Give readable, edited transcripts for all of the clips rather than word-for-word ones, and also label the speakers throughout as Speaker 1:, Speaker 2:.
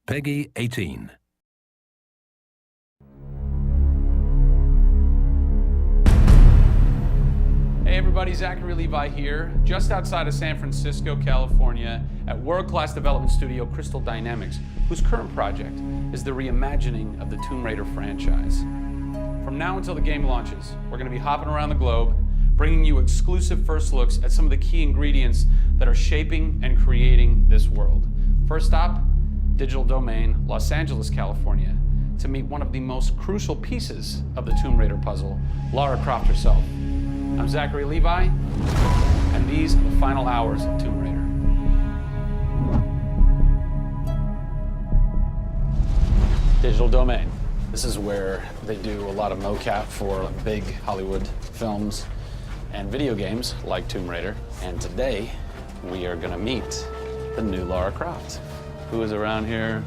Speaker 1: Peggy 18.
Speaker 2: Hey everybody, Zachary Levi here, just outside of San Francisco, California, at world-class development studio Crystal Dynamics, whose current project is the reimagining of the Tomb Raider franchise. From now until the game launches, we're going to be hopping around the globe, bringing you exclusive first looks at some of the key ingredients that are shaping and creating this world. First stop, Digital Domain, Los Angeles, California, to meet one of the most crucial pieces of the Tomb Raider puzzle, Lara Croft herself. I'm Zachary Levi, and these are the final hours of Tomb Raider. Digital Domain. This is where they do a lot of mocap for big Hollywood films and video games like Tomb Raider. And today, we are gonna meet the new Lara Croft, who is around here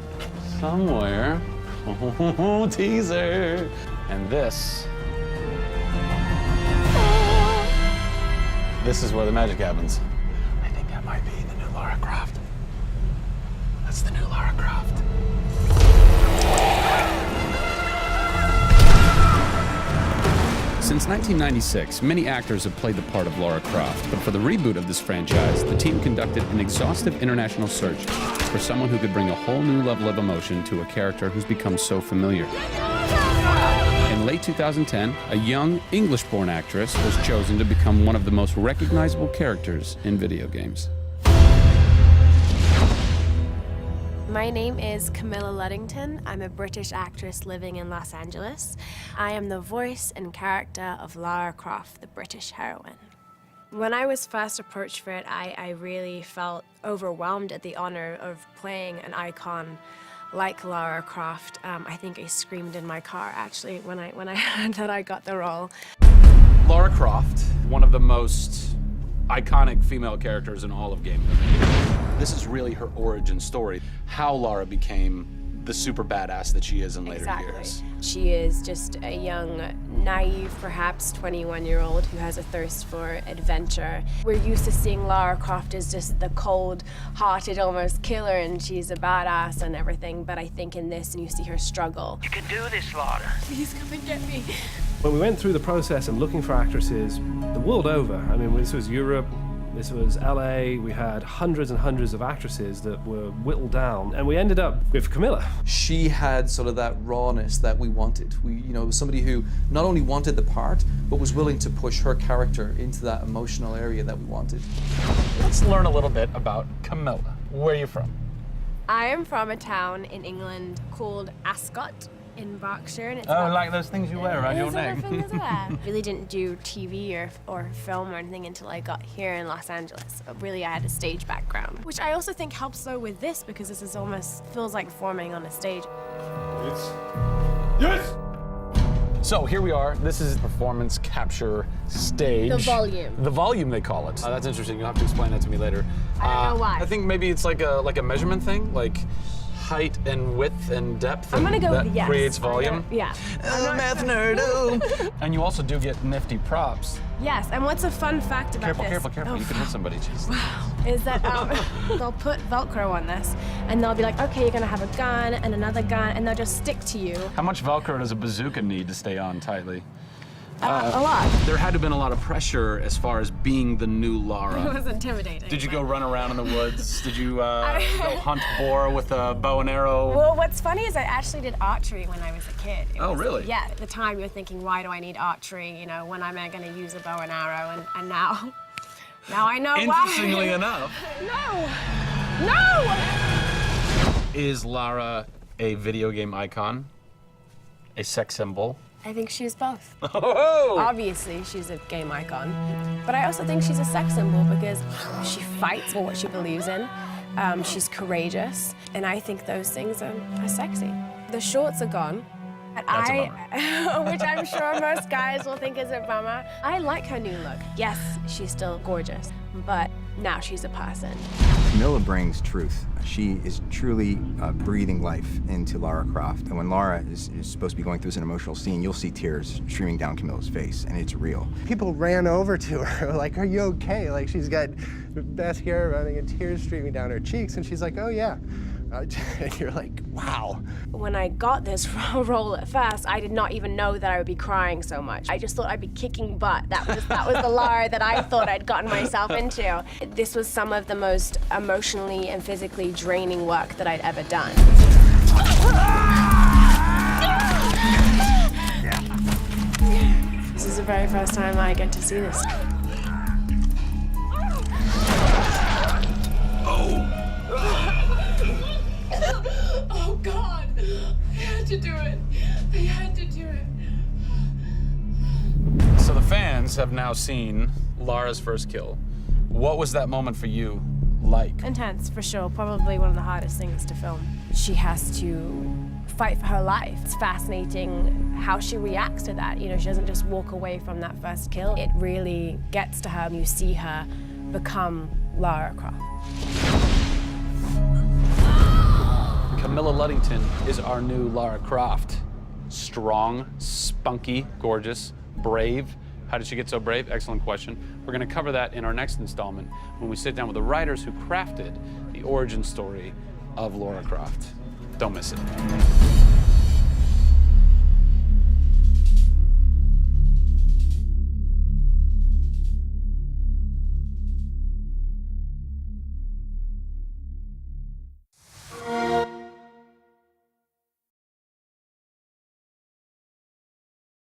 Speaker 2: somewhere. Oh, teaser. And this is where the magic happens. I think that might be the new Lara Croft. That's the new Lara Croft.
Speaker 3: Since 1996, many actors have played the part of Lara Croft, but for the reboot of this franchise, the team conducted an exhaustive international search for someone who could bring a whole new level of emotion to a character who's become so familiar. In late 2010, a young English-born actress was chosen to become one of the most recognizable characters in video games.
Speaker 4: My name is Camilla Luddington. I'm a British actress living in Los Angeles. I am the voice and character of Lara Croft, the British heroine. When I was first approached for it, I really felt overwhelmed at the honor of playing an icon like Lara Croft. I think I screamed in my car, actually, when I heard that I got the role.
Speaker 2: Lara Croft, one of the most iconic female characters in all of gaming. This is really her origin story, how Lara became the super badass that she is in later years.
Speaker 4: She is just a young, naive, perhaps 21-year-old who has a thirst for adventure. We're used to seeing Lara Croft as just the cold-hearted, almost killer, and she's a badass and everything, but I think in this, and you see her struggle.
Speaker 5: You can do this, Lara.
Speaker 4: Please come and get me.
Speaker 6: When we went through the process of looking for actresses the world over, I mean, this was Europe, this was LA, we had hundreds and hundreds of actresses that were whittled down, and we ended up with Camilla.
Speaker 7: She had sort of that rawness that we wanted. It was somebody who not only wanted the part, but was willing to push her character into that emotional area that we wanted.
Speaker 2: Let's learn a little bit about Camilla. Where are you from?
Speaker 4: I am from a town in England called Ascot in Berkshire. And it's
Speaker 2: like those things you wear around your neck.
Speaker 4: Really didn't do TV or film or anything until I got here in Los Angeles. Really, I had a stage background, which I also think helps though with this, because this is almost feels like performing on a stage.
Speaker 2: Yes! So here we are. This is performance capture stage.
Speaker 4: The volume.
Speaker 2: The volume, they call it. That's interesting. You'll have to explain that to me later.
Speaker 4: I don't know why.
Speaker 2: I think maybe it's like a measurement thing, like height and width and depth.
Speaker 4: I'm gonna go with yes.
Speaker 2: Creates volume.
Speaker 4: Yeah.
Speaker 2: Math nerd. And you also do get nifty props.
Speaker 4: Yes, and what's a fun fact about this?
Speaker 2: Careful.
Speaker 4: Oh,
Speaker 2: you can hit somebody. Jeez.
Speaker 4: Wow. Is that they'll put Velcro on this, and they'll be like, okay, you're gonna have a gun and another gun, and they'll just stick to you.
Speaker 2: How much Velcro does a bazooka need to stay on tightly?
Speaker 4: A lot.
Speaker 2: There had to have been a lot of pressure as far as being the new Lara.
Speaker 4: It was intimidating.
Speaker 2: Did you go run around in the woods? Did you go hunt boar with a bow and arrow?
Speaker 4: Well, what's funny is I actually did archery when I was a kid.
Speaker 2: Really?
Speaker 4: Yeah, at the time you're thinking, why do I need archery? When am I gonna use a bow and arrow? And now I know why.
Speaker 2: Interestingly enough.
Speaker 4: No!
Speaker 2: Is Lara a video game icon? A sex symbol?
Speaker 4: I think she's both.
Speaker 2: Oh!
Speaker 4: Obviously, she's a game icon, but I also think she's a sex symbol because she fights for what she believes in. She's courageous, and I think those things are sexy. The shorts are gone.
Speaker 2: That's a bummer.
Speaker 4: Which I'm sure most guys will think is a bummer. I like her new look. Yes, she's still gorgeous, but now she's a person.
Speaker 8: Camilla brings truth. She is truly breathing life into Lara Croft. And when Lara is supposed to be going through an emotional scene, you'll see tears streaming down Camilla's face, and it's real.
Speaker 9: People ran over to her, like, are you okay? Like, she's got mascara running and tears streaming down her cheeks, and she's like, oh yeah, You're like, wow.
Speaker 4: When I got this role at first, I did not even know that I would be crying so much. I just thought I'd be kicking butt. That was the Lara that I thought I'd gotten myself into. This was some of the most emotionally and physically draining work that I'd ever done. This is the very first time I get to see this.
Speaker 1: Oh God, I had to do it. I had to do it.
Speaker 2: So the fans have now seen Lara's first kill. What was that moment for you like?
Speaker 4: Intense, for sure. Probably one of the hardest things to film. She has to fight for her life. It's fascinating how she reacts to that. You know, she doesn't just walk away from that first kill. It really gets to her, and you see her become Lara Croft.
Speaker 2: Camilla Luddington is our new Lara Croft. Strong, spunky, gorgeous, brave. How did she get so brave? Excellent question. We're going to cover that in our next installment when we sit down with the writers who crafted the origin story of Lara Croft. Don't miss it.